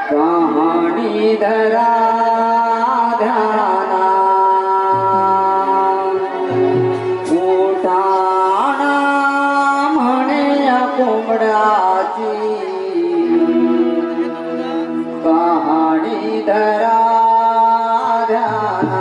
कहाणी धरा ध्याना उठाणा म्हणे कोंबड्याची कहाणी धरा ध्याना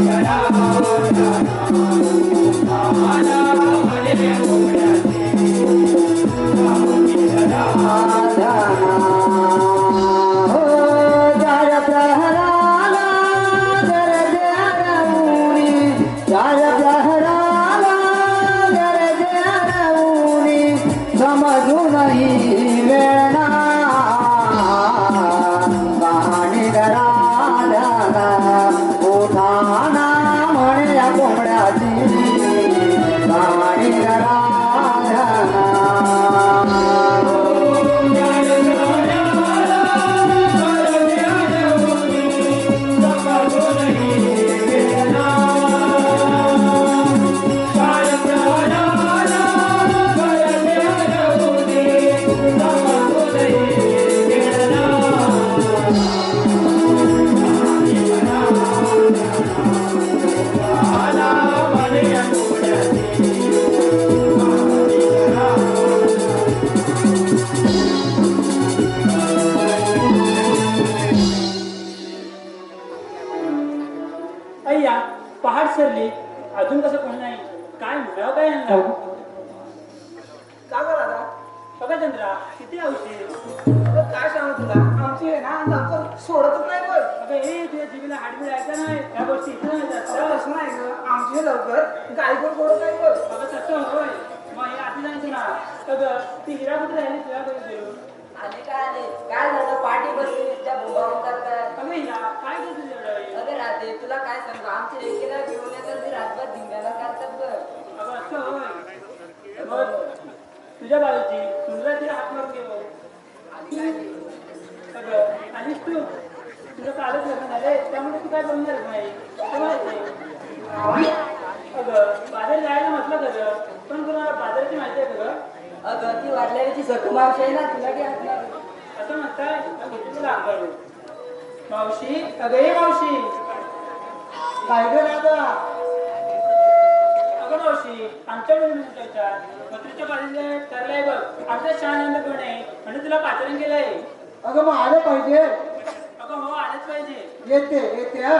Kara अय्या पहाट सरली अजून कसं कोणी नाही काय मिळावं काय यांना का बरं दादा बघा चंद्रा किती औषध अगं काय सांगू तुला आमची आहे ना लवकर सोडतच नाही बघ अगं हे तुझ्या जीवीला हाडबीड ऐका नाही त्या गोष्टी इथं नाही जास्त तसं नाही ग आमची लवकर गायकोड सोडत नाही बघ अगं तसं होय मग हे आधी जायचं ना अगं ती हिरा कुठे राहिली तुला कधी देऊ आले काय झालं पाठी बसली त्या बोंबावून करतात अगं हिरा काय करतो एवढं अरे राधे तुला काय सांगू आमच्या लेकीला घेऊन येतात ती रातभर धिंगाणा करतात बघ अगं असं होय मग तुझ्या बाजूची सुंदर तिला हात मारून गेलो अगं आलीस तू तुझं कालच लग्न झाले त्यामुळे तू काय करून जात नाही कसं माहिती अगं बाजार जायला म्हटलं खरं पण तुला बाजाराची माहिती आहे का अगं ती वाढल्याची सखू मावशी आहे ना तुला की असणार असं म्हणताय घेतली तुला अंगारू मावशी अगं ये मावशी काय ग दादा अगं मावशी आमच्या वेळी म्हणतायच्या पत्रीच्या बाजूला ठरलाय बघ आमच्या शहानंद कोण आहे म्हणजे तुला पाचरण केलंय अगं मग आलं पाहिजे अगं हो आलंच पाहिजे येते हा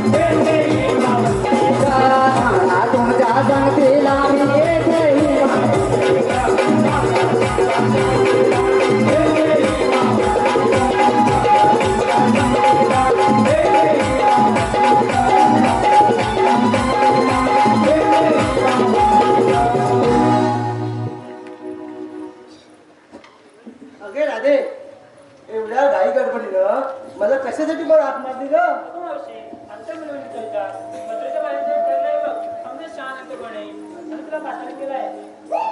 Hey, हाक मारली ग अगं मावशी आमच्या मुलं विचारतात मद्रेच्या बाहेर ठरलंय बघ आमचे शान येतो म्हणे आणि तुला बाजार केलाय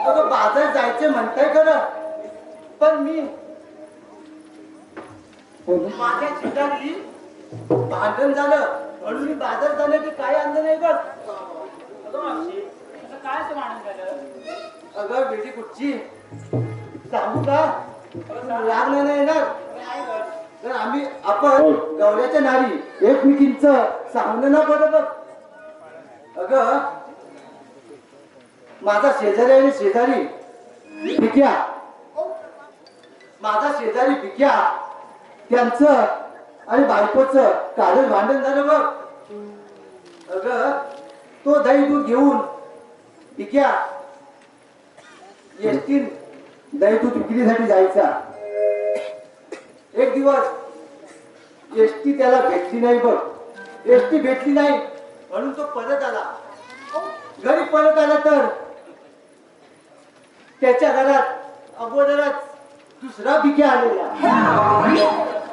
अगं बाजार जायचे म्हणताय खरं पण मी माझ्या शेजारी भांडण झालं म्हणून मी बाजार जाण्याची काय आणलं नाही बघ. अगं मावशी असं काय असं मानून झालं अगं बेटी कुठची सांगू का लागलं नाही येणार नाही गं तर आपण गवल्याच्या नारी एकमेकींच सांगणं न पडत बघ. अगं माझा शेजारी आणि शेजारी भिक्या माझा शेजारी भिक्या त्यांचं आणि बायकोचं कालच भांडण झालं बघ. अगं तो दही दूध घेऊन भिक्या एसटीन दही दूध विक्रीसाठी जायचा. एक दिवस एसटी त्याला भेटली नाही बघ. एसटी भेटली नाही म्हणून तो परत आला. घरी परत आला तर त्याच्या घरात अगोदरच दुसरा भिक्या आलेला.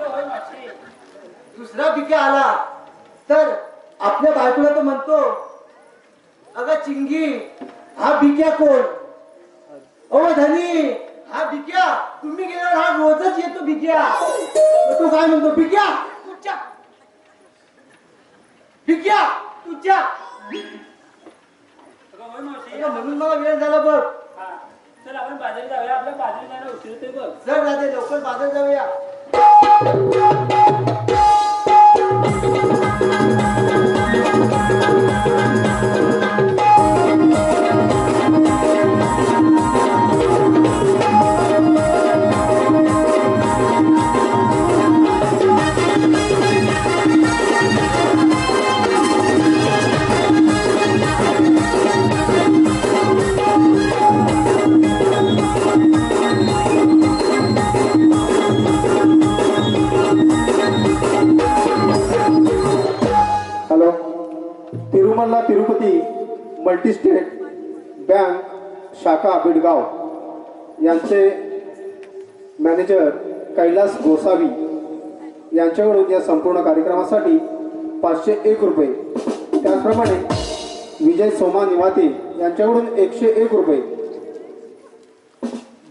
होय मावशी दुसरा भिक्या आला तर आपल्या बायकोला तो म्हणतो अगं चिंगी हा भिक्या कोण. ओ धनी हा भिक्या तुम्ही गेल्यावर हा रोजच येतो भिक्या. तो काय म्हणतो भिक्या तुझ्या भिक्या तुझ्या. अगं होय मावशी म्हणून मला वेळ झाला बघ. हा चल आपण बाजारी जाऊया आपल्या बाजारी जायला उशीर होतोय बघ जर राहते लवकर बाजार जाऊया. Hello, Tirumala Tirupati multi-state bank शाखा बिडगाव यांचे मॅनेजर कैलास गोसावी यांच्याकडून या संपूर्ण कार्यक्रमासाठी 501 रुपये, त्याचप्रमाणे विजय सोमा निवाते यांच्याकडून 101 रुपये,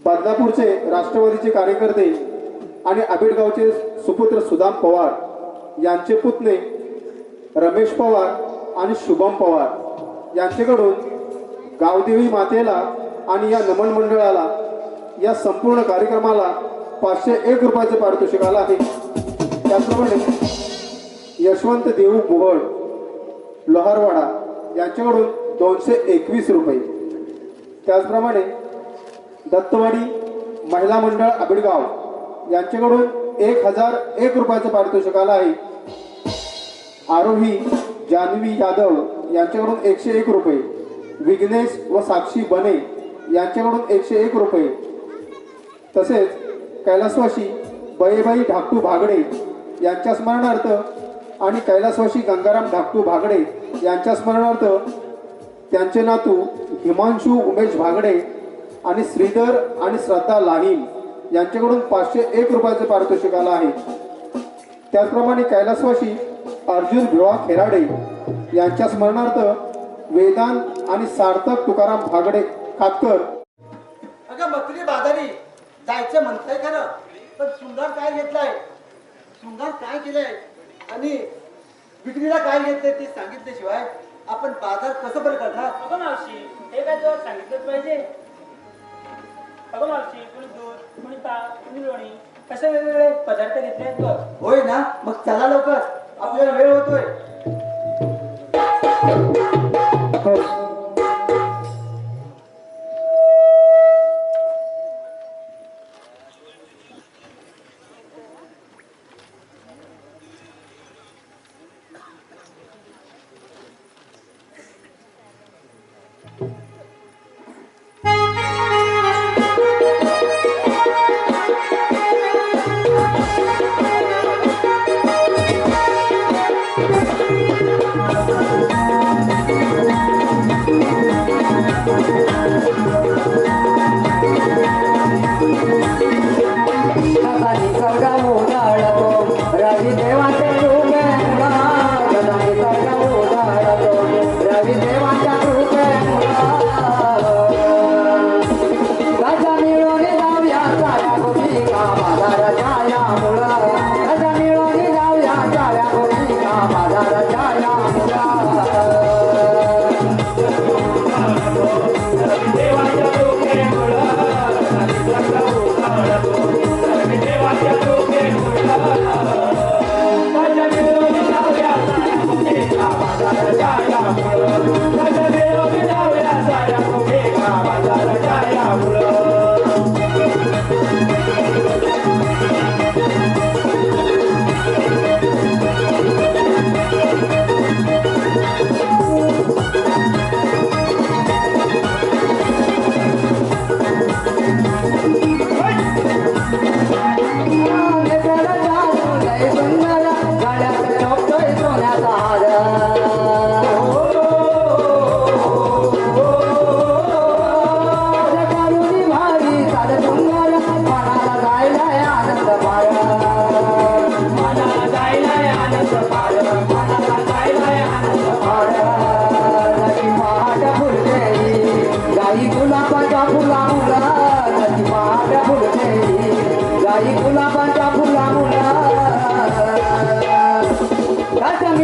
बदलापूरचे राष्ट्रवादीचे कार्यकर्ते आणि आबिडगावचे सुपुत्र सुदाम पवार यांचे पुतणे रमेश पवार आणि शुभम पवार यांच्याकडून गावदेवी मातेला आणि या नमन मंडळाला या संपूर्ण कार्यक्रमाला 501 रुपयाचे पारितोषिक आलं आहे. त्याचप्रमाणे यशवंत देऊ बोहड लोहारवाडा यांच्याकडून 221 रुपये, त्याचप्रमाणे दत्तवाडी महिला मंडळ आबिडगाव यांच्याकडून 1001 रुपयाचं पारितोषिक आलं आहे. आरोही जान्हवी यादव यांच्याकडून 101 रुपये, विघ्नेश व साक्षी बने यांच्याकडून 101 रुपये, तसेच कैलासवासी बयेबाई ढाकटू भागडे यांच्या स्मरणार्थ आणि कैलासवासी गंगाराम ढाकटू भागडे यांच्या स्मरणार्थ त्यांचे नातू हिमांशू उमेश भागडे आणि श्रीधर आणि श्रद्धा लाहीन यांच्याकडून 501 रुपयाचे पारितोषिक आलं आहे. त्याचप्रमाणे कैलासवासी अर्जुन भिवा खेराडे यांच्या स्मरणार्थ वेदांत आणि सार्थक तुकाराम भागडे खातकर. अगं मथुरी बाजारी जायचं म्हणताय खरं पण सुंदर काय घेतलाय, सुंदर काय केलंय आणि विक्रीला काय घेतलंय ते सांगितल्याशिवाय आपण बाजार कसं बरं करणार. अगं मावशी हे काय तुला सांगितलंच पाहिजे. अगं मावशी कोणी दूध कोणी ताक कोणी लोणी असे वेगवेगळे पदार्थ घेतले आहेत बघ. होय ना, मग चला लवकर आपल्याला वेळ होतोय.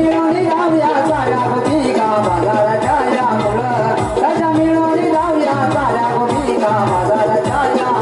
मिळून जाऊया साऱ्या गोपिका बाजाराच्या या मुलं त्याच्या मिळून जाऊया साऱ्या गोपिका बाजाराच्या या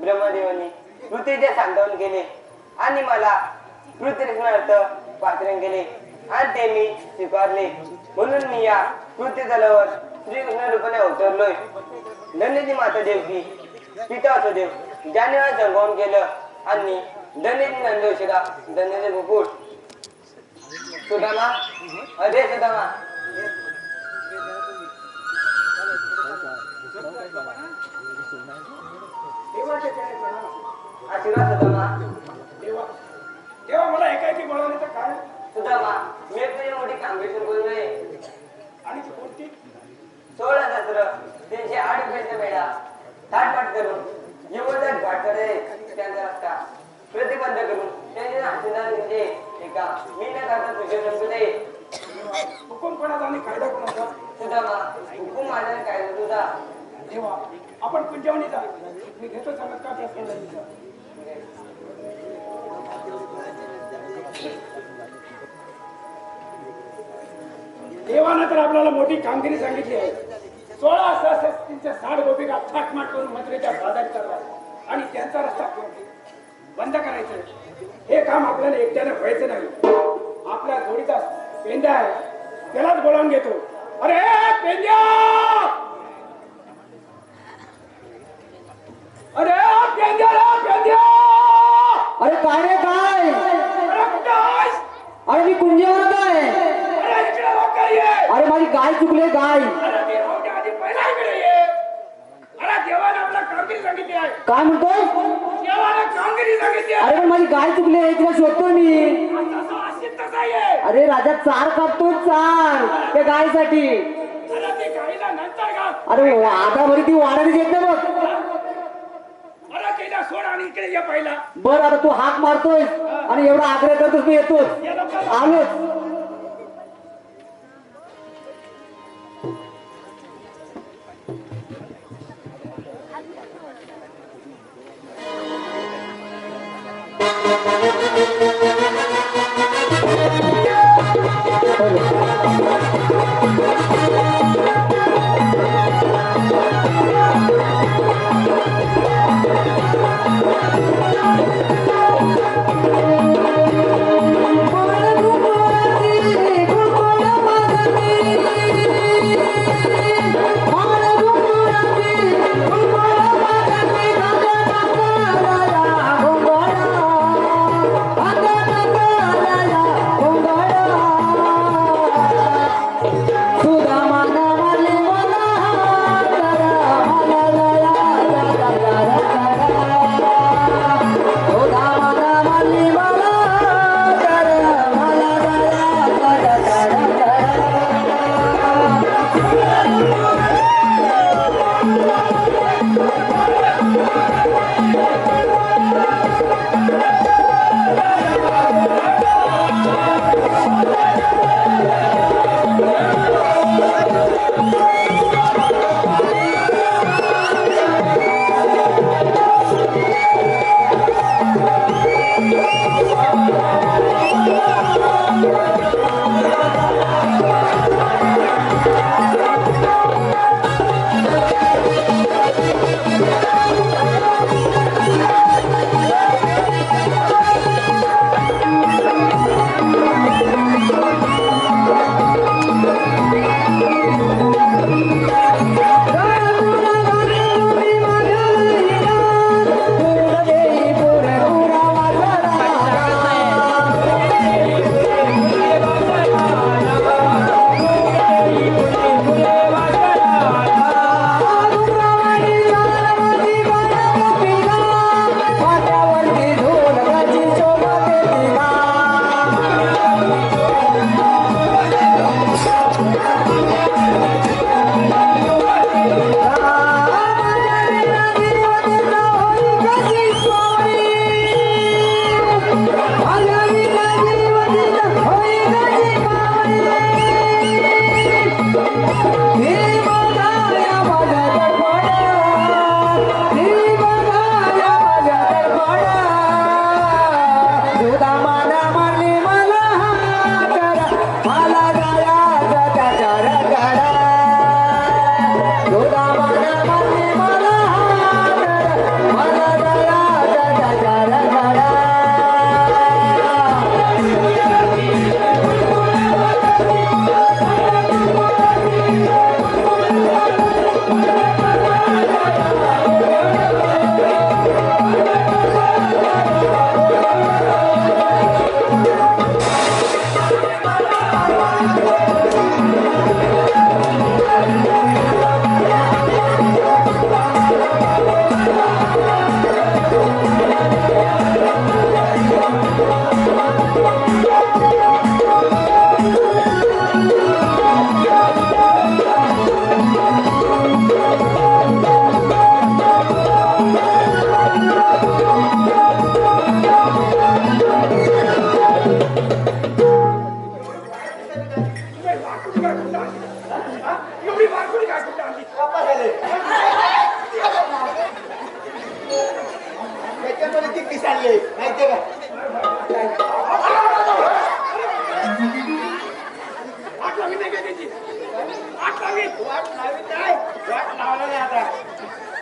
ब्रह्मदेवानी पृथ्वीचे सांडवण केले आणि मला पृथ्वीर्थ पाचरण केले आणि ते मी स्वीकारले. म्हणून मी या पृथ्वी तलावर श्रीकृष्ण रूपाने अवतरलोय. धन्यजी माता देवकी पिता वसुदेव ज्याने मला जन्मवून केलं आणि धन्यजी नंदोशीला धन्यजी गोकुळ. सुदामा अरे सुदामा आशीर्वाद सुदामा. तेव्हा मला एकाएकी बोलावण्याचं कारण सुदामा मी एक तुझी मोठी कामगिरी सुरू करून आहे आणि ती कोणती 16,308 वेळा थाटपाट करून युवदर घाटकडे त्यांचा रस्ता प्रतिबंध करून त्यांचे आशीर्वाद म्हणजे एका मी न करता तुझे संपदे. हुकुम कोणाचा आणि कायदा कोणाचा? सुदामा हुकुम माझा कायदा तुझा. तेव्हा आपण कुंजवणीचा मी घेतो चमत्कार त्या सोडणीचा. देवानं तर आपल्याला मोठी कामगिरी सांगितली आहे. 16,360 गोपिका थाटमाट करून मंत्रीच्या बाजारी चालतात आणि त्यांचा रस्ता बंद करायचा. हे काम आपल्याला एकट्याने व्हायचं नाही. आपल्या जोडीचा पेंड्या आहे त्यालाच बोलावून घेतो. अरे पेंड्या, अरे पेंड्या रे पेंड्या. अरे काय रे काय? अरे कुठं आहेस? अरे मी कुंजीवरात आहे. अरे इकडे लवकर ये. अरे माझी गाय चुकले गाय. अरे ते राहू आधी पहिला इकडे ये. अरे देवाने आपल्याला कामगिरी सांगितली आहे. काय म्हणतोय? देवाने कामगिरी सांगितली आहे. अरे पण माझी गाय चुकली आहे तिला शोधतो मी. तसा असेल तसा ये. अरे राजा चार कापतो चार त्या गायसाठी. अरे ते गाईला नंतर घाल. अरे आधाभरी ती वाढायला येत नाही बघ. अरे तिला सोड आणि इकडे ये पहिला बर आता तू हाक मारतोय आणि एवढा आग्रह करतोस मी येतोच ये लवकर. आलोच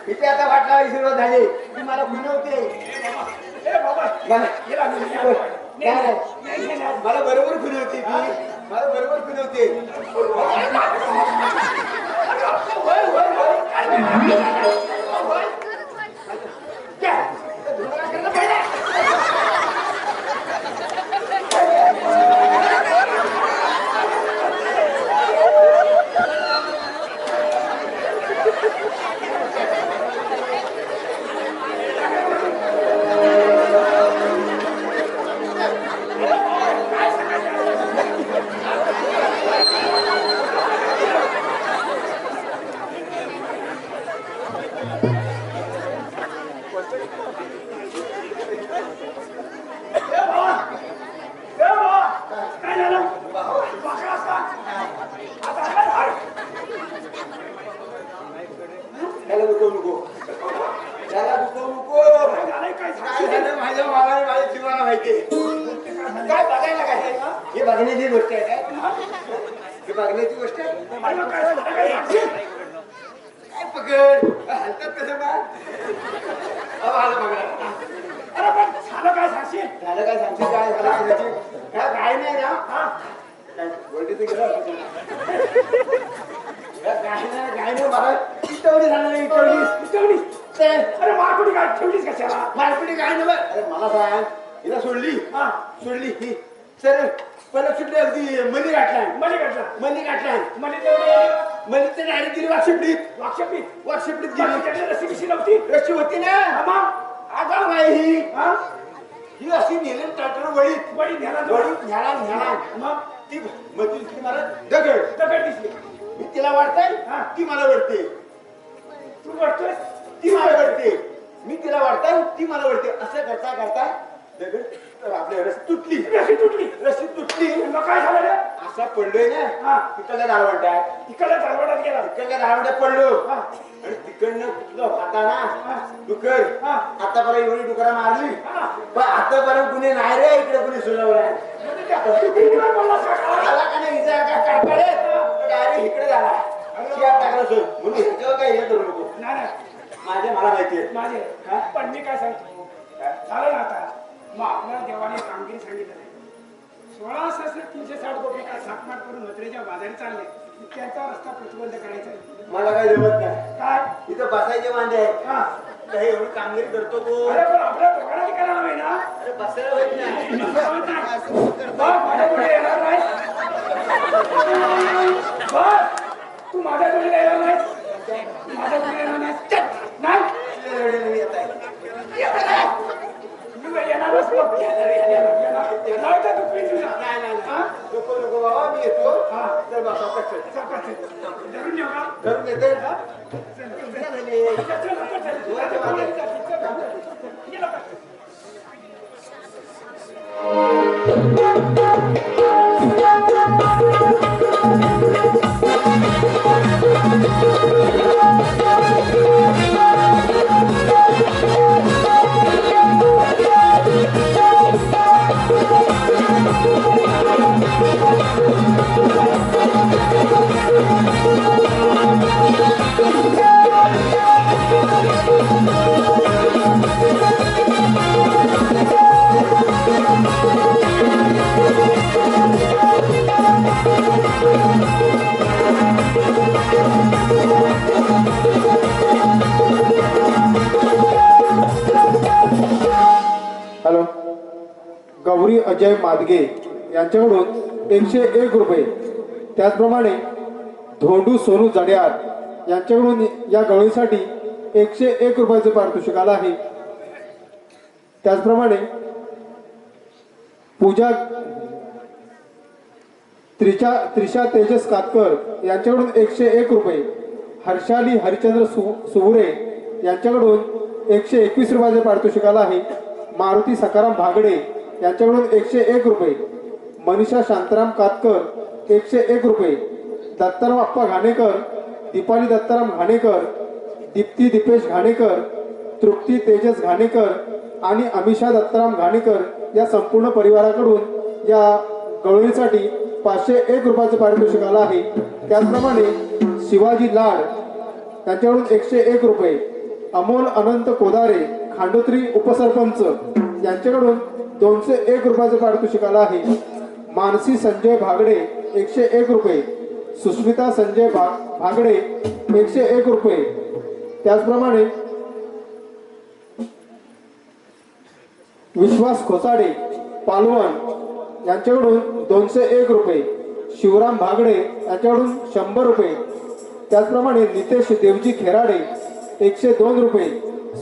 इथे आता वाट लावायची सुरुवात झाली ती मला खुणवते मला बरोबर खुणवते ती मला बरोबर खुणवते माहिती काय बघायला काय हे बघण्याची गोष्ट आहे काय हे बघण्याची गोष्ट आहे अरे मग काय झालं काय सांगशील? काय पकड हलतात कसं बा आलं बघा अरे पण झालं काय सांगशील? झालं काय सांगशील काय झालं काय सांगशील काय काय नाही ना हा? बोलते गेलं काय नाही मला इटवली झालं नाही ठेवलीस? अरे मारकुडी काय ठेवलीस कशाला? मारपिटी काय नाही अरे मला सांग हिला सोडली हा सोडली ही सर परत सुटली अगदी मनी गाठला मली काढला मनी गाठला मली तेवढी मनी तर डायरेक्ट गेली वाक्षेपडीत वाक्षपीत वाक्षेपडीत गेली रस्सी कशी नव्हती रशी होती ना हा मग? आगाव आहे ही हा? ही अशी नेली ट्रॅक्टर वळीत बडी ध्यानात वळीत न्याला मग ती मग ती मला दगड दगड दिसली मी तिला वाटताय हा. ती मला वाटते तू वाटतोय ती मला वाटते मी तिला वाटताय ती मला वाटते असं करता करता दगड तर आपल्या रस्सी तुटली रस्सी तुटली रस्सी तुटली मग काय झालं रे? असा पडलोय ना हा तिकडल्या दारवंटात इकडे चालवण्यात गेला तिकडल्या दारवंटात पडलो हा आणि तिकडनं तुझं हाताना हा. डुकर हा. आतापर्यंत एवढी डुकरा मारली हा. पण आतापर्यंत कुणी नाही रे इकडे कुणी सुनावलं तू कितीला बोललास का? आला का नाही हिचा का काकडे डायरेक्ट इकडे झाला शियात टाकला सोड म्हणून ह्याच्यावर काय हे करू नको नाही नाही माझे मला माहितीये माझे हा? पण मी काय सांगतो झालं ना आता मग आपल्या देवाने कामगिरी सांगितलं नाही 16,360 गोपिका सातमाट करून मथुरेच्या बाजारी चालले त्यांचा रस्ता प्रतिबंध करायचा आहे. मला काय जमत नाही काय इथं बसायचे मांडे आहेत हा काही एवढी कामगिरी करतो को अरे पण आपल्या दोघांनाही करायला हवे ना अरे बसायला होत नाही बघ माझ्या पुढे येणार नाही बघ तू माझ्या पुढे येणार नाही माझ्या पुढे येणार नाही नाही तू येणारच बघ येणार तर तू प्लीज नाही नाही हा नको नको बाबा मी येतो हा तर बसा कच्छ चौकात धरून येऊ का धरून येते हॅलो गौरी अजय मादगे यांच्याकडून 101 रुपये. त्याचप्रमाणे धोंडू सोनू जड्यार यांच्याकडून या गवळीसाठी 101 रुपयाचे पारितोषिक आलं आहे. त्याचप्रमाणे पूजा त्रिशा तेजस कातकर यांच्याकडून 101 रुपये. हर्षाली हरिचंद्र सुवरे यांच्याकडून 121 रुपयाचे पारितोषिक आलं आहे. मारुती सकाराम भागडे यांच्याकडून 101 रुपये. मनीषा शांताराम कातकर 101 रुपये. दत्ताराम अप्पा घाणेकर, दीपाली दत्ताराम घाणेकर, दीप्ती दीपेश घाणेकर, तृप्ती तेजस घाणेकर आणि अमिषा दत्ताराम घाणेकर या संपूर्ण परिवाराकडून या गवळीसाठी 501 रुपयाचं पारितोषिक आलं आहे. त्याचप्रमाणे शिवाजी लाड त्यांच्याकडून 101 रुपये. अमोल अनंत कोदारे खांडोत्री उपसरपंच यांच्याकडून 201 रुपयाचं पारितोषिक आलं आहे. मानसी संजय भागडे 101 रुपये. सुस्मिता संजय भागडे 101 रुपये. त्याचप्रमाणे विश्वास खोसाडे पालवण यांच्याकडून 201 रुपये. शिवराम भागडे यांच्याकडून 100 रुपये. त्याचप्रमाणे नितेश देवजी खेराडे 102 रुपये.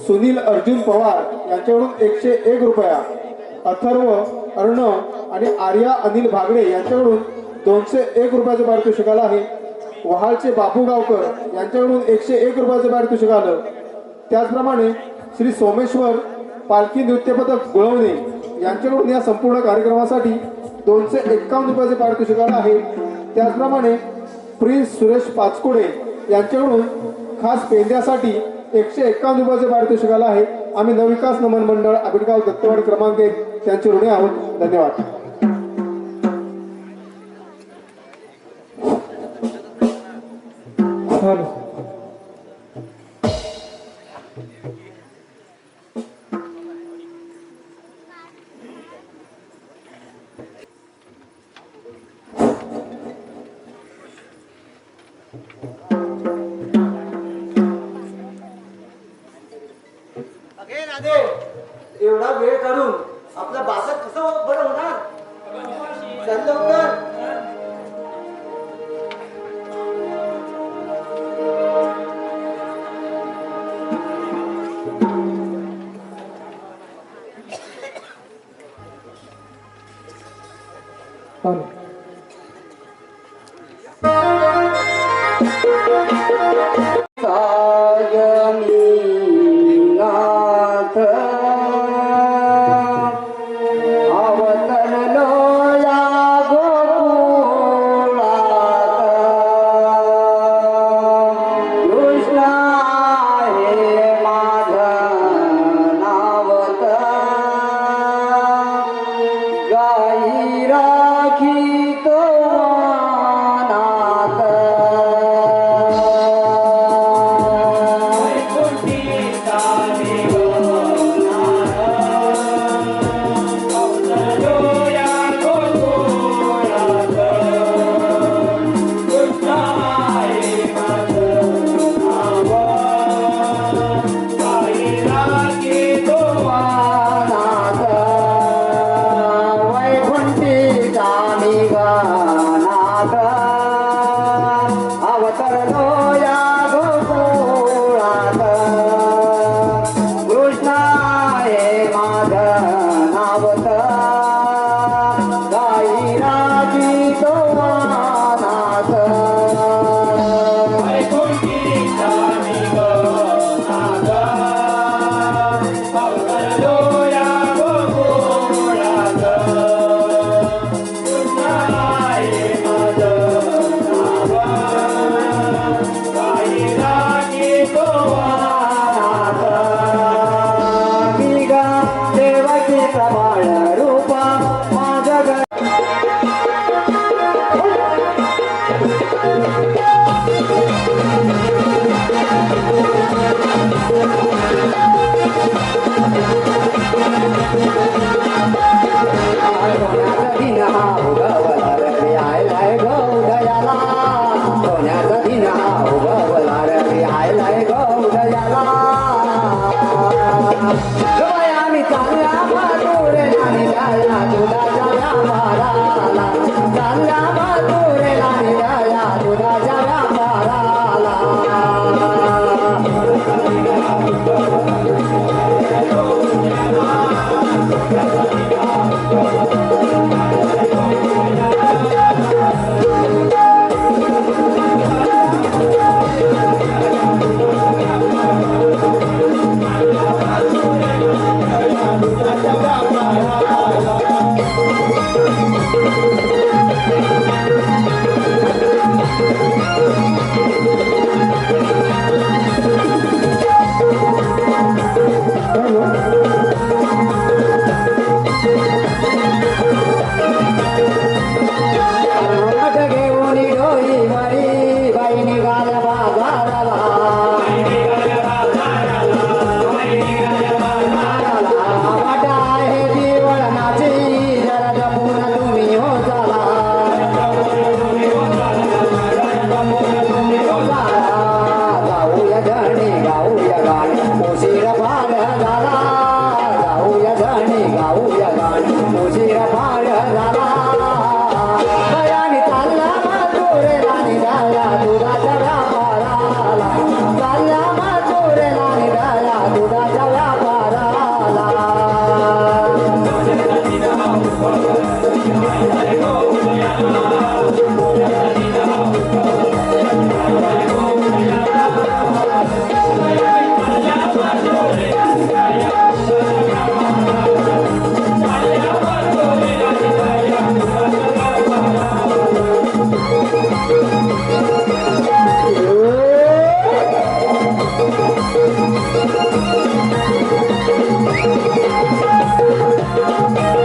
सुनील अर्जुन पवार यांच्याकडून 101 रुपया. अथर्व अर्णव आणि आर्या अनिल भागडे यांच्याकडून 201 रुपयाचं पारितोषिक आलं आहे. वहाळचे बापू गावकर यांच्याकडून 101 रुपयाचं पारितोषिक आलं. त्याचप्रमाणे श्री सोमेश्वर पालखी नृत्य पथक गुळवणे यांच्याकडून या संपूर्ण कार्यक्रमासाठी 251 रुपयाचे पारितोषिक आलं आहे. त्याचप्रमाणे प्रिन्स सुरेश पाचकुडे यांच्याकडून खास पेंद्यासाठी 151 रुपयाचे पारितोषिक आलं आहे. आम्ही नवविकास नमन मंडळ आबिडगाव दत्तवाडी क्रमांक 1 त्यांचे ऋणी आहोत. धन्यवाद. अगे राधे, एवढा वेळ काढून आपला बाजार कसं बरं होणार? चल लवकर. नाथ अवतरलो या गोकुळात कृष्ण हे माझं नावत गाई राखीतो नाथ अवतरलो या गोकुळात कृष्ण हे माझं नावत गाई राखीतो नाथ देवाची प्रमाण रूपा माझ्या दिन हा उगवला रे आयलाय गौदयाला सोन्याचा दिन हा उगवला रे आयलाय गौदयाला आम्ही चालल्या मातुरे आणि जाया दुधाच्या व्यापाराला चालल्या मातुरे आणि जाया दुधाच्या व्यापाराला Thank you.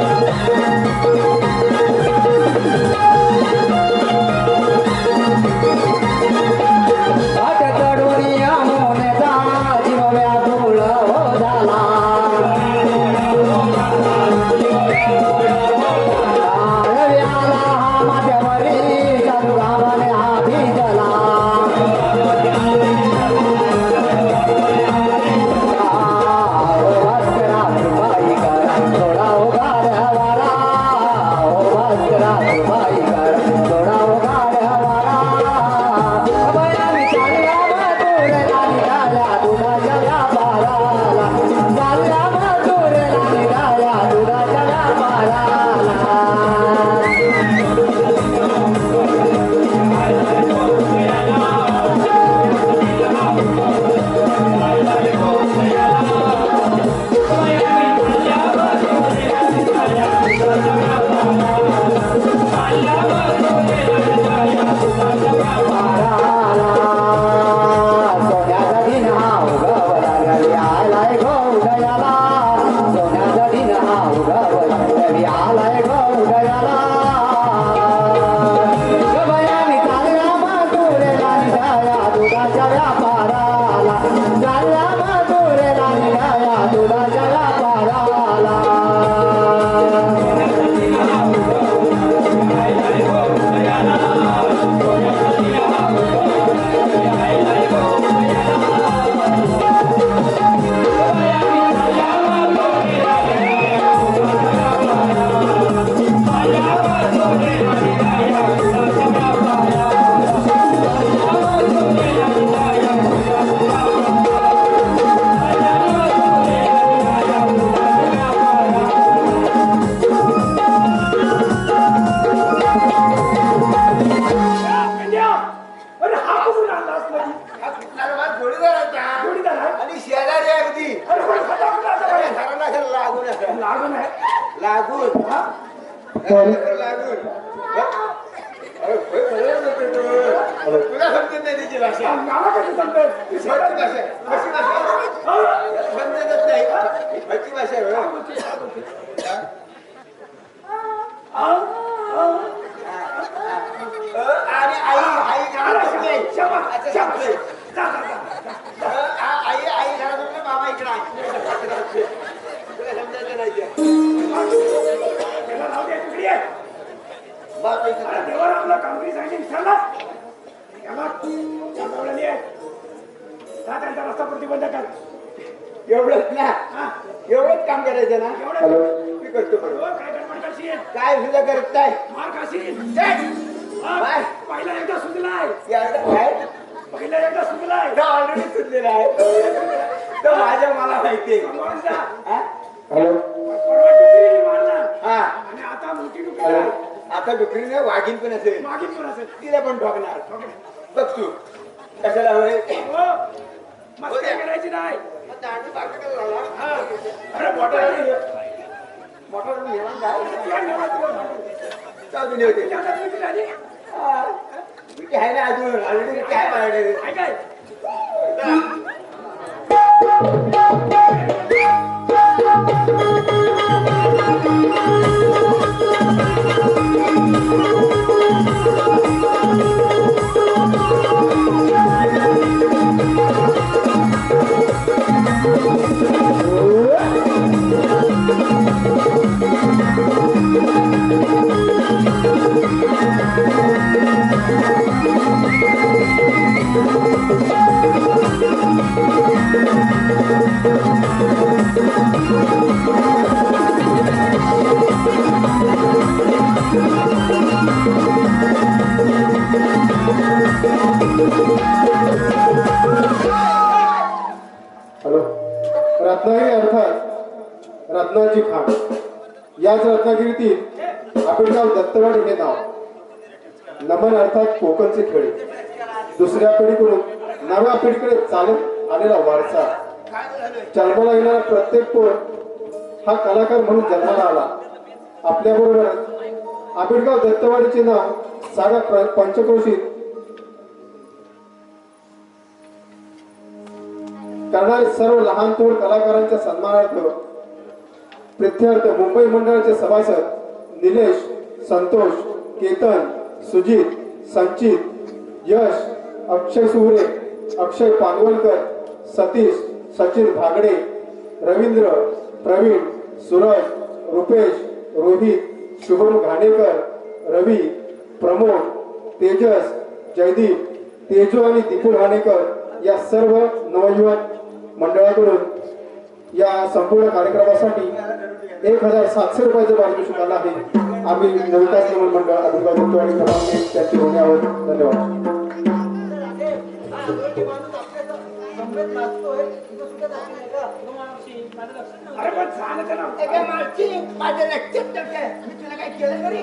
लागून हा? लागून तुला समजत नाही त्याची भाषा मला कसं समजेल? कशी भाषा आहे? कशी भाषा आहे? समजतच नाही कशी भाषा आहे बरं? आणि आई घरात नाही. अच्छा, सांगतोय. आई घरात नाही, मामा इकडे आहे. तुला समजायचं नाही ते. त्याला राहू दे, तिकडे ये. बाप इकडे. अरे देवाला आपलं कामगिरी सांगितली विसरलास? त्याला त्या गवळणी आहे. जा त्यांचा रस्ता प्रतिबंध कर. एवढंच ना हा? एवढंच काम करायचं ना एवढं मी करतो हो, बरोबर काय गडबड करशील? काय सुद्धा करत नाही मार खाशील? बाय. हा? पहिला एकदा सुचलाय. काय पहिला एकदा सुचलाय. तो ऑलरेडी सुटलेला आहे तो माझ्या मला माहितीये समोरून जा. हा? हॅलो परवा डुकरीने मारला. हा आणि आता मोठी डुकरी आहे. आता डुकरीने वाघीन पण असेल मागील पण असेल. तिला पण ठोकणार बघ तू कशाला होय हो. मस्ती करायची नाही. हा. अरे मोठा मोठा निर्माण काय त्या नवरात्रीला चालू नाही होते त्या नवरात्रीला आली. मी आहे ना अजून ऑलरेडी काय मारले काय काय? हॅलो रत्नागिरी अर्थात रत्नाची खाण याच रत्नागिरीतील आपेडगाव दत्तवाडी हे नाव नमन अर्थात कोकणचे खेळे दुसऱ्या पिढीकडून नव्या पिढीकडे चालत आलेला वारसा जन्माला येणारा प्रत्येक पोर हा कलाकार म्हणून जन्माला आला आपल्याबरोबरच आपेडगाव दत्तवाडीचे नाव साऱ्या पंचक्रोशीत करणारे सर्व लहान थोर कलाकारांच्या सन्मानार्थ प्रित्यर्थ मुंबई मंडळाचे सभासद निलेश संतोष केतन सुजित संचित यश अक्षय सुहरे अक्षय पानवलकर सतीश सचिन भागडे रवींद्र प्रवीण सूरज रुपेश रोहित शुभम घाणेकर रवी प्रमोद तेजस जयदीप तेजू आणि दीपू घाणेकर या सर्व नवयुवक मंडळाकडून या संपूर्ण कार्यक्रमासाठी 1700 रुपयाचं पारितोषिक आलं आहे आम्ही नवविकास नमन मंडळ अभिभावक आणि क्रमांक 1 त्याचे होणे आहोत धन्यवाद अरे पण झालं त्याला. माझ्या लक्षात मी तुला काय केलं तरी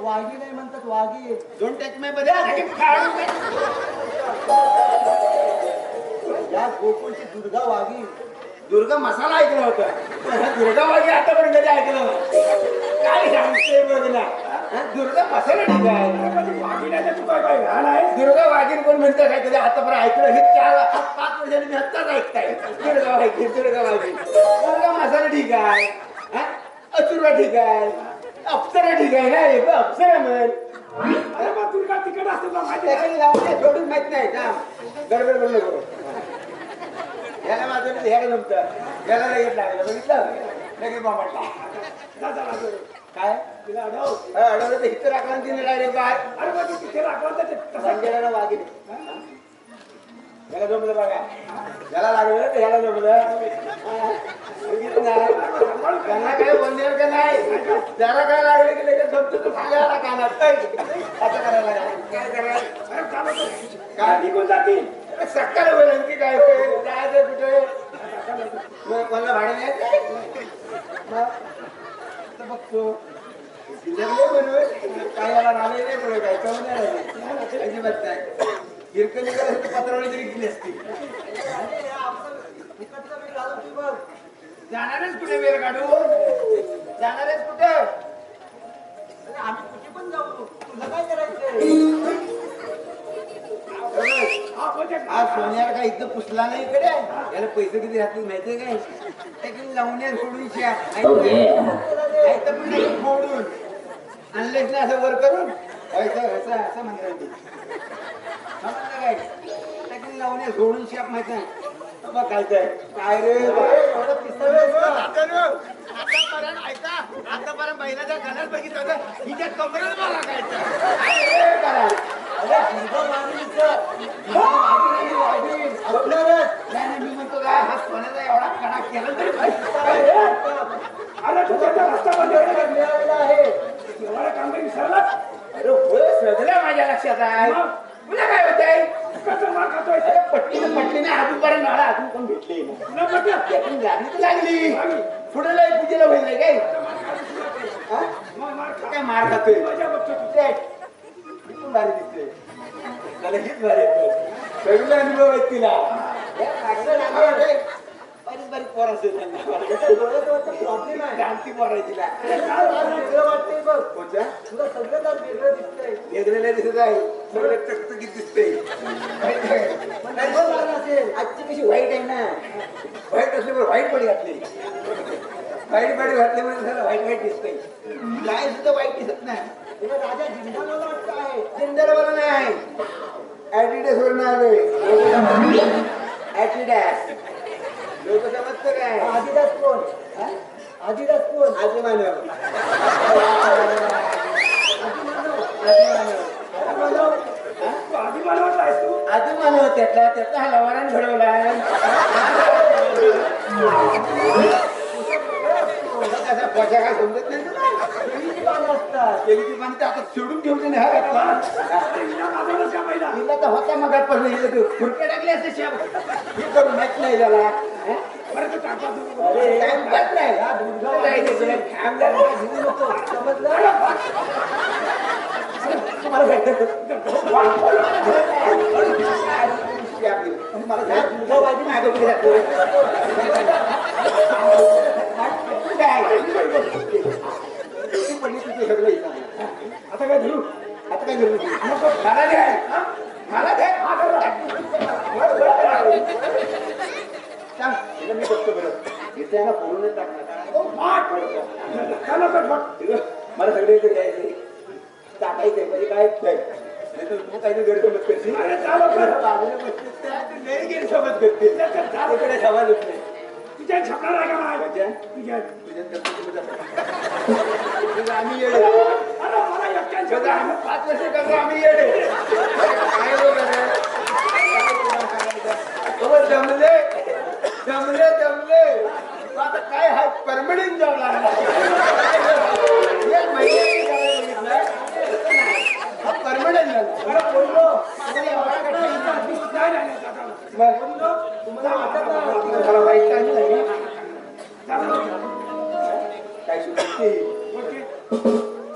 वाघी नाही म्हणतात वाघी दोन टेकमे या गोकुळची दुर्गा वाघी दुर्गा मसाला ऐकला होता पण हा दुर्गा वाघी आतापर्यंत कधी ऐकलं नाही. काय सांगते बघ ना हा, दुर्गा मसाला ठीक आहे वाघिण्याचं तू काय काय घाण आहे? दुर्गा वाघीन कोण म्हणतं काय कधी आतापर्यंत ऐकलं हे 4-5 वर्षांनी मी आत्ताच ऐकताय दुर्गा वाघीन दुर्गा मसाला ठीक आहे हा? अचुरा ठीक आहे अप्सरा ठीक आहे ना एक अप्सरा म्हण अरे मग दुर्गा तिकड असते तुला माहिती आहे? त्याच्याने जाऊन ते सोडून माहित नाही का गडबड करू नको ह्याला माझं ह्याला जमतं याला लगेच लागलं बघितलं लगेच बाबा जा, जा, जा. काय तिला अडव. अडवलं तर इथं राखलं तिने डायरेक्ट काय अरे मग तू तिथे राखलं तर ते तसं संजयला वागिले याला जमलं बघा याला लागलं तर ह्याला जमलं बघितलं ना त्यांना काय बोलणार का नाही जरा काय लागलं की लगेच जमतो तो खायला कानात असं करायला लागलं. काय करायला अरे चालव. काय निघून जातील. सकाळ होईल आणखी काय होईल जायचं कुठे मग कोणाला भाडे नाही बघतो काय याला नाले नाही पुढे काय कमी नाही अजिबात नाही हिरकणी पत्रावळी तरी गेली असती जाणारच कुठे वेळ काढू जाणारच कुठे अरे आम्ही कुठे पण जाऊ तुला काय करायचंय आज सोन्याला काय इथं पुसला नाही इकडे याला पैसे किती राहतील माहितीये काय त्याकडे लावून सोडून पण नाही फोडून आणलेच ना असं वर करून असं असं म्हणतात काय त्याकडे लावून सोडून शाप माहित नाही काय काय रे एवढं आतापर्यंत ऐका आतापर्यंत बैलाच्या गळ्यात बघितलं हिच्या कमरेला मला काय मी म्हणतो काय हा सोन्याचा एवढा कडा केला तरी सगळं माझ्या लक्षात आहे तुला काय होत आहे कसं मार खातोय पट्टीने हातून नाळा हातून पण भेटले लागली तर लागली पुढे पूजेला होईल काय काय मार खातोय भारी दिसतोय त्याला हीच भारी सगळे अनुभव आहेत तिला बारीक बारीक पोर असेल प्रॉब्लेम आहे शांती पोर आहे तिला वाटतंय बघ तुला सगळं वेगळं दिसतंय वेगळं दिसत आहे सगळं चकचकीत दिसतंय आजची कशी वाईट आहे ना वाईट असल्यामुळे वाईट बडी घातली वाईट बडी घातल्यामुळे सगळं वाईट वाईट दिसतंय काय सुद्धा वाईट दिसत नाही राजा जिंदाला वाटत आहे जिंदाला नाही ऍडिडास वर आलोय ऍडिडास लोक समजतं काय आदिदास कोण आदिदास कोण आजी मानव आधी मानव त्याचा हा लवारान घडवला काय समजत नाही आता सोडून ठेवते ना तर होता मग खुरके टाकले असते हे करून माहित नाही झाला आता काय धरू आता काय धरू मला द्या मला द्या मी बघतो बरं इथे ना फोडून टाकणार मला सगळे इथे द्यायचे टाकायचंय म्हणजे काय काही गैरसमज करते गैरसमज करते समाज होत नाही तुझ्या छपणार आहे का आम्ही येडे आम्ही 5 वर्ष करतो आम्ही येडे जमले जमले जमले आता काय हा परमनंट जॉब लागला परमनंट झाला बोललो तुम्हाला वाईट काय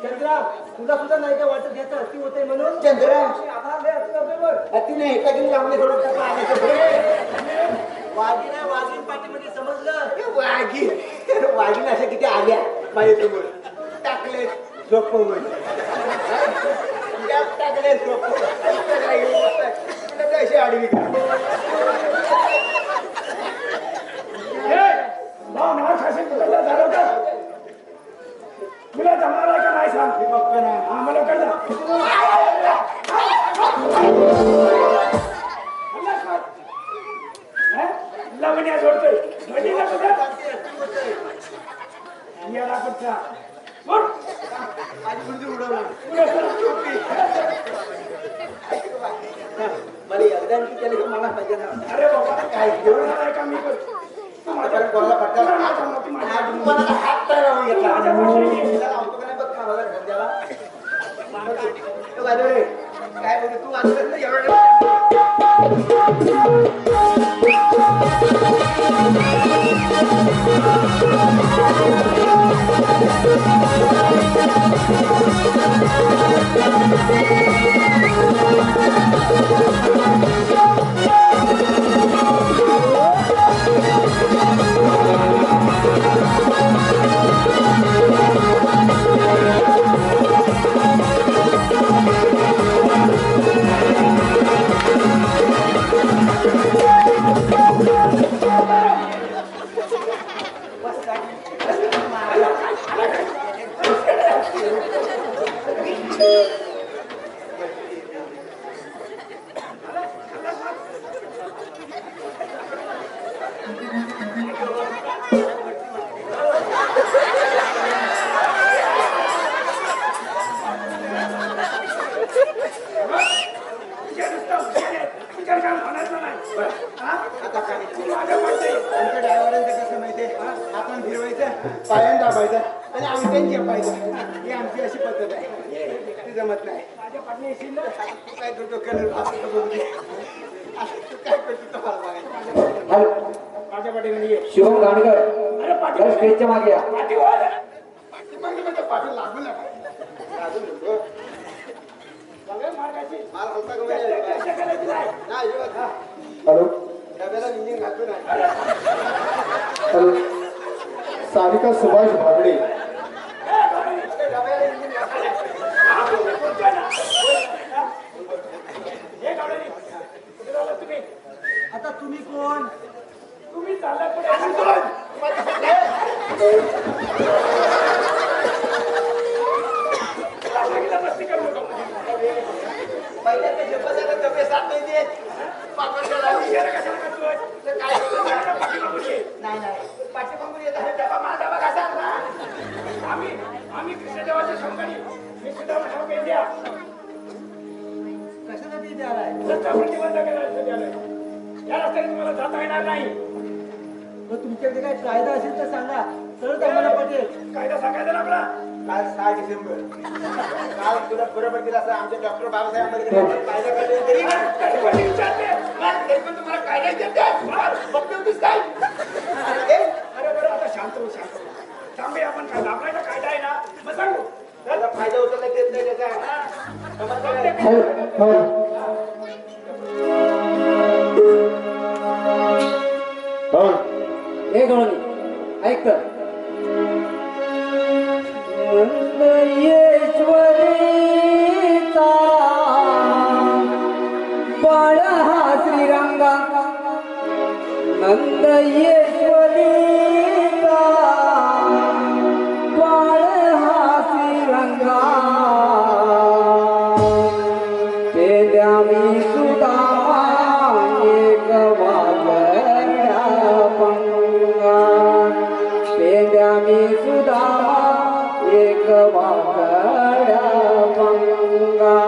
चंद्रा तुला सुद्धा नाही का वाटत घ्यायचं अति होते म्हणून चंद्रा अति नाही एका दिवशी लावले थोडं वाघीण आहे वाघीण पाठीमध्ये समजलं वाघीण अशा किती आल्या माझ्यासमोर टाकले झोपवून टाकले झोपवून अशी आडवी तुला जमणार का नाही सांग आम्हाला लवण्या जोडतोय मला एकदा केलं मला पाहिजे ना अरे बाबा काय घेऊन का मी काय बोलतो तू आता एवढं दाबायचा आणि अंगठ्याने चेपायचा ही आमची अशी पद्धत आहे ती जमत नाही माझ्या पाठीने येशील ना? तू काय करतो कलर तू काय करतो मला बघायचं हॅलो माझ्या पाठीने ये. शुभम गाणकर अरे जरा पाठी स्टेजच्या मागे या पाठी वर. पाठीमागे म्हणजे पाठी लागू नका लागू नको सगळे मार्गाची माल हलता का चर्चा करायची नाही. नाही अजिबात हा हॅलो डब्याला इंजिन घातलं नाही हॅलो सारिका सुभाष भागडे डब्याला इंजिन घातलं नाही बोलतोय ना? हे गावडे कुठे झाला तुम्ही? आता तुम्ही कोण तुम्ही चालला पुढे सांगतोय. तुला सांगितलं मस्ती करू नको. पहिल्या ते जेवणाला डबे साथ नाही देत पापडाला विचार कशाला करतोय? तर काय तुझ्या पाठीमागून ये. नाही पाठीमागून येत अरे डबा माझा डबा कसा आणला? आम्ही कृष्णदेवाच्या शंकरी मी सुद्धा ठाऊक आहे द्या. कशासाठी इथे आलाय रस्ता प्रतिबंध करायला आलोय. या रस्त्याने तुम्हाला जाता येणार नाही. मग तुमच्याकडे काय कायदा असेल तर सांगा तरच आम्हाला पटेल कायदा सांगायचा ना आपला. काल 6 डिसेंबर काल तुला बरोबर दिला असं आमचे डॉक्टर बाबासाहेब आंबेडकर यांनी कायदा काढले तरी तरी पण विचारते. तरी पण तुम्हाला कायदा देतात बघते होतीस काय अरे बरं आता शांत हो शांत हो. सांगूया आपण काय आपल्याला कायदा आहे ना मग सांगू. त्याचा फायदा उचलला देत नाही त्याचा समजलं काय? हॅलो हॅलो हे गवळणी ऐक तर नंदयेश्वरीचा बाळ हा श्रीरंगा नंदयेश्वरीचा बाळ हा श्रीरंगा ते द्यामी सुदामा एक वागड्या पंगा ते द्यामी सुदामा एक वागड्या पंगा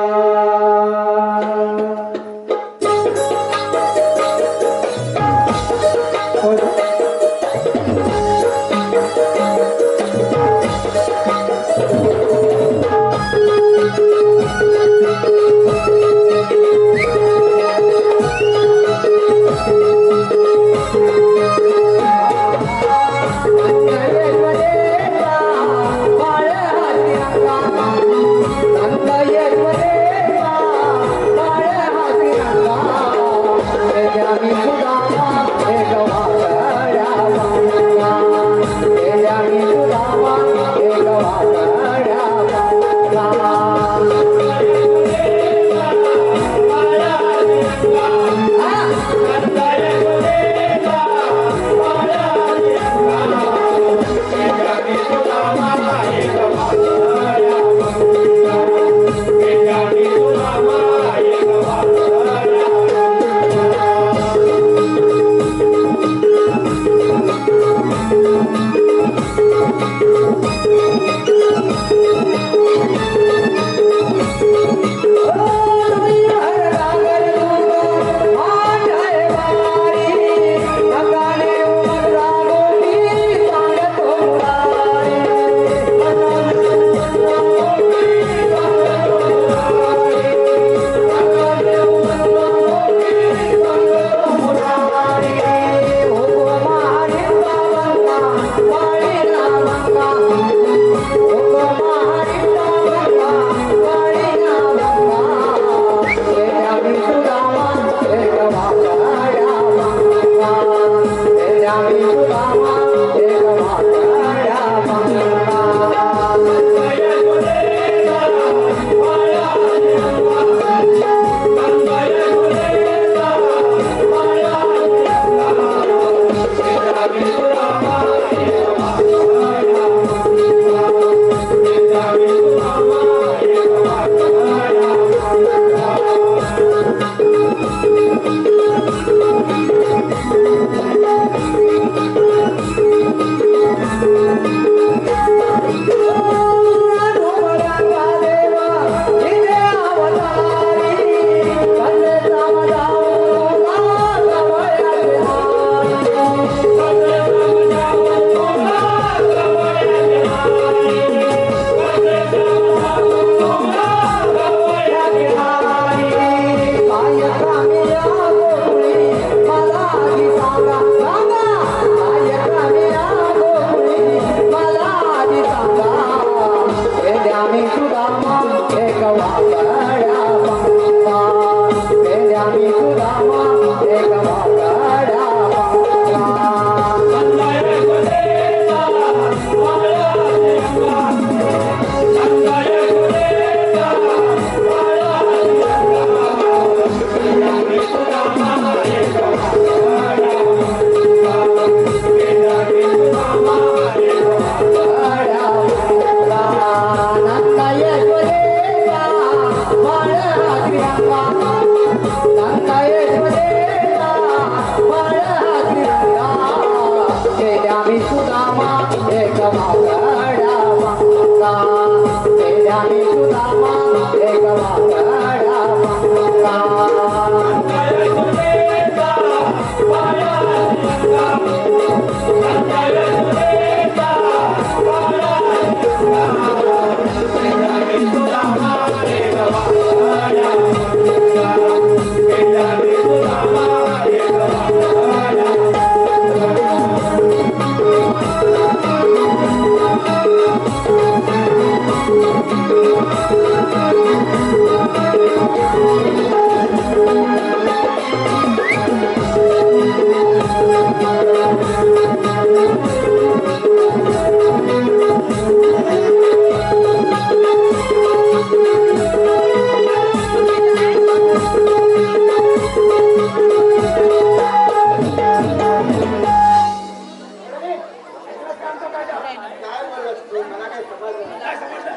काय समजलं?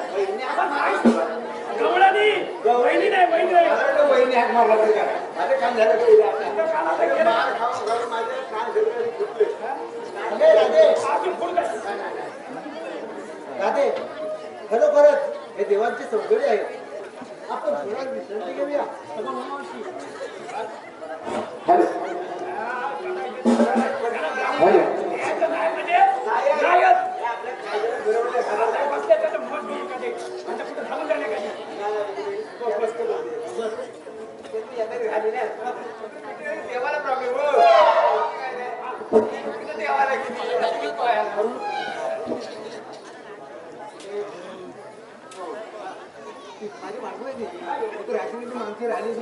गवळणी वहिनी नाही वहिनी नाही. वहिनी हाक मारला तरी काय? माझं काम झालं का? तुझं कानात गेलं. मार खाऊन खाऊन माझे कान सगळे फुटले. राधे अजून पुढं काय? राधे खरोखरच हे देवांची सौंदर्य आहे. आपण थोडा विश्रांती घेऊया. हॅलो हॅलो यायचं नाही म्हणजे नायक. साहेब असले तर मत घेऊ का ते? आता कुठं थांबून जाणे का ते? देवाला प्रॉब्लेम देवाला किती माझी माणसं नाही राजनीती माणसं राहिली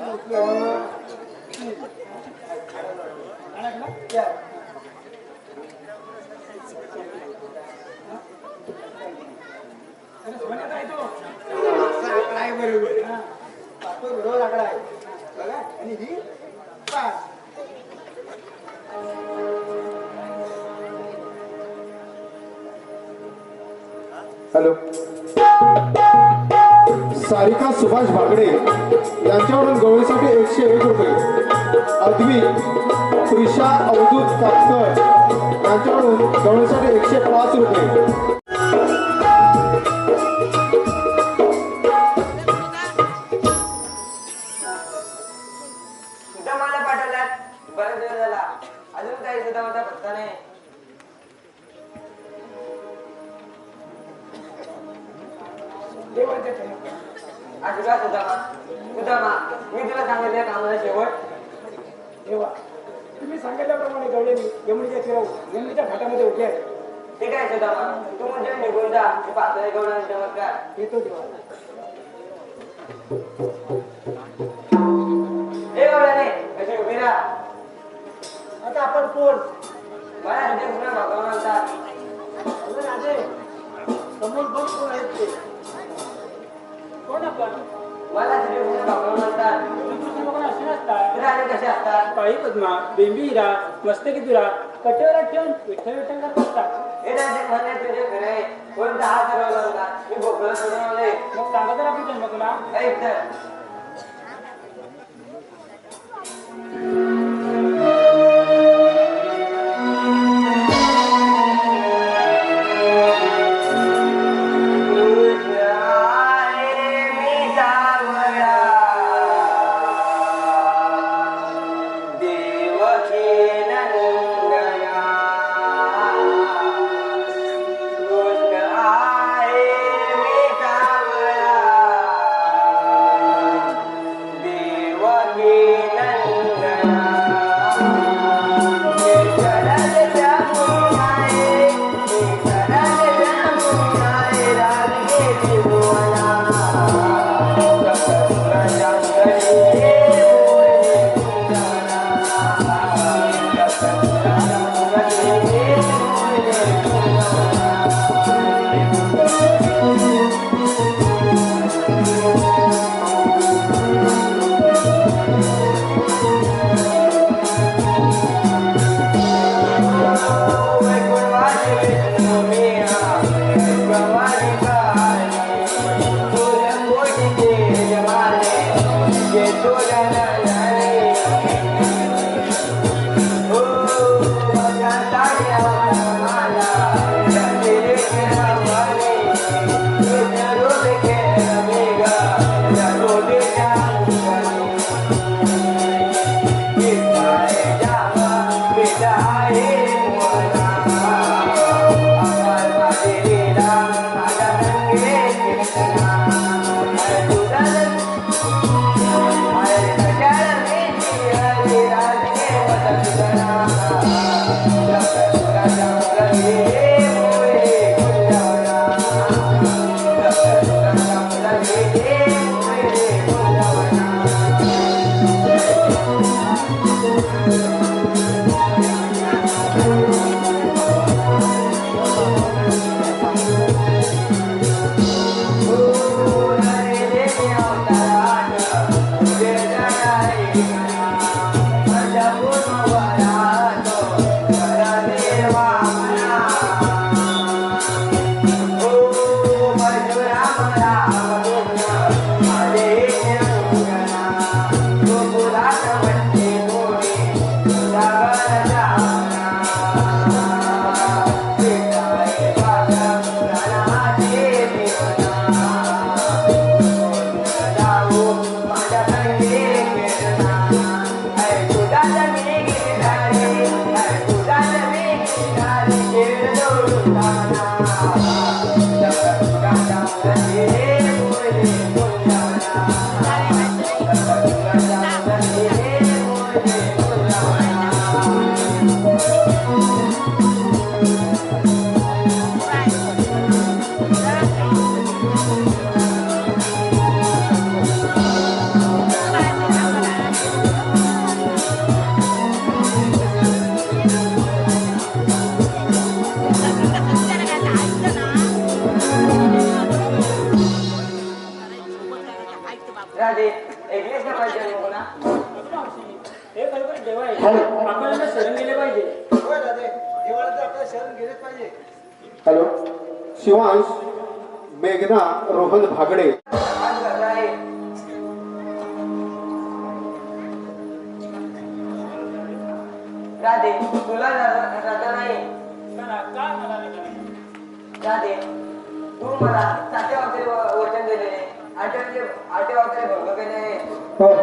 सोन्यात आहे तो. काय बरोबर आपण बरोबर आकडा आहे बघा आणि ही 5. हॅलो सारिका सुभाष बागडे यांच्याकडून गवळीसाठी 101 रुपये. अद्विक प्रिशा अवधूत कातकर यांच्याकडून गवळीसाठी 105 रुपये. सुद्धा मला पाठवल्यात. बरेच दिवस झाला अजून काही सुद्धा माझा पत्ता नाही. देवाच्या ठिकाणी. आजोबा सुदामा सुदामा मी तुला सांगितलं कामाला शेवट. देवा तुम्ही सांगितल्याप्रमाणे गवळे यमुनेच्या तीरावर यमुनेच्या घाटामध्ये उभे आहे. ठीक आहे सुदामा तू म्हणजे निघून जा. मी पाहतोय गवळण चमत्कार. येतो देवा. हे गवळ्याने कशी उभी राहा. आता आपण कोण मला हृदय पुन्हा भगवान म्हणतात. राधे समोर बघ कोण आहेत ते कोण आपण? मला हृदय पुन्हा भगवान म्हणतात. तुझी लोक अशी नसतात. राणे कसे असतात. काळी पद्मा बेंबी हिरा मस्तकी तुरा कटेवर ठेवून विठ्ठल विठ्ठल करत असतात. हे राजे म्हणणे तुझे खरे आहे. कोणता हात हरवला होता. मी बोकळं सोडून आले. मग सांगा तर आपण जन्म तुला. ऐक तर Oh, शिवाय हॅलो. आपल्याला शरण गेले पाहिजे. होय राधे, देवाला तर आपल्याला शरण गेलेच पाहिजे. हॅलो शिवांश मेघना रोहन भागडे आज गदा आहे. राधे तुला राधा नाही. काय म्हणाले नाही? राधे तू मला 7 अवतारी वचन दिलेले, 8 अवतारी भंग केले. हो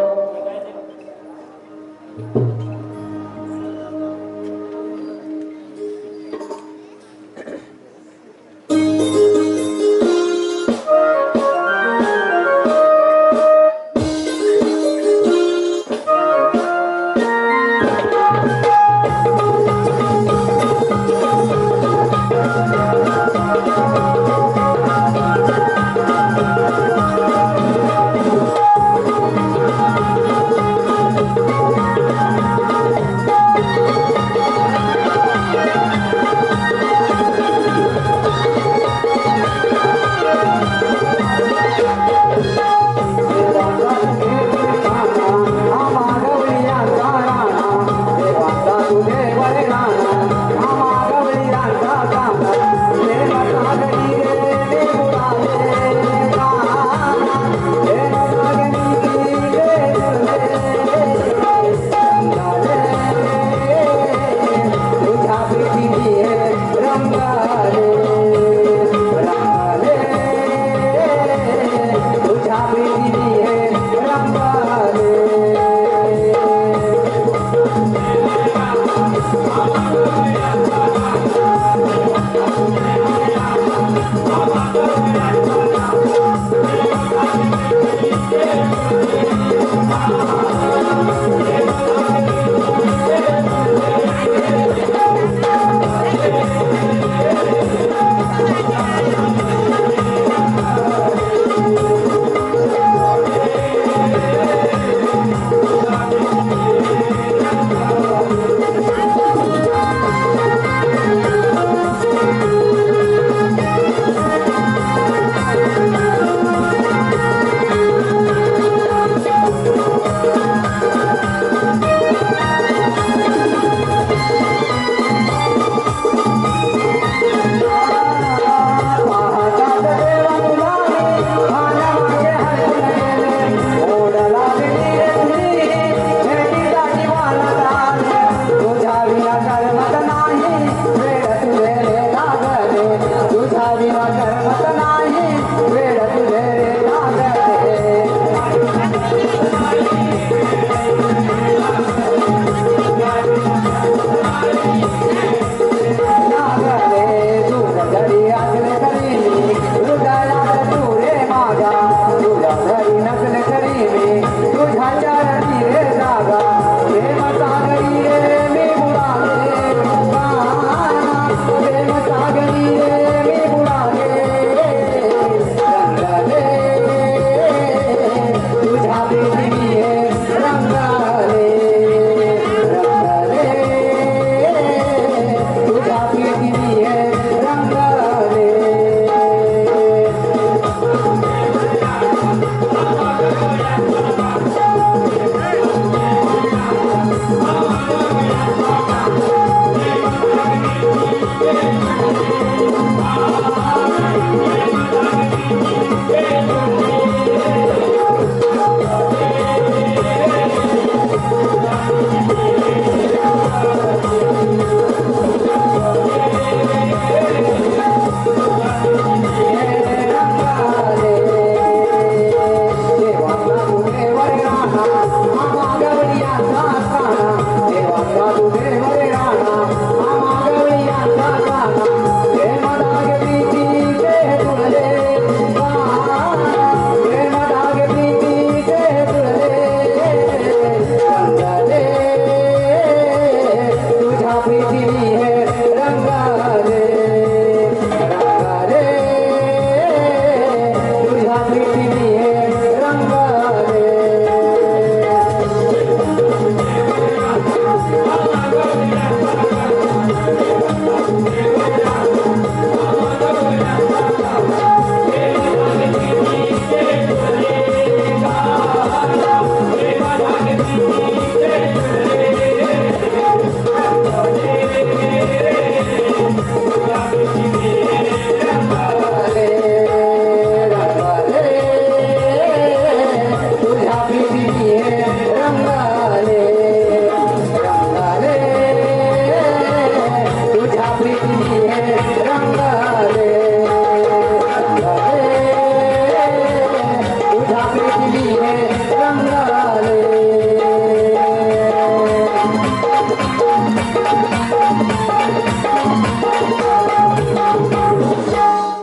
तुझ्या विना करमत नाही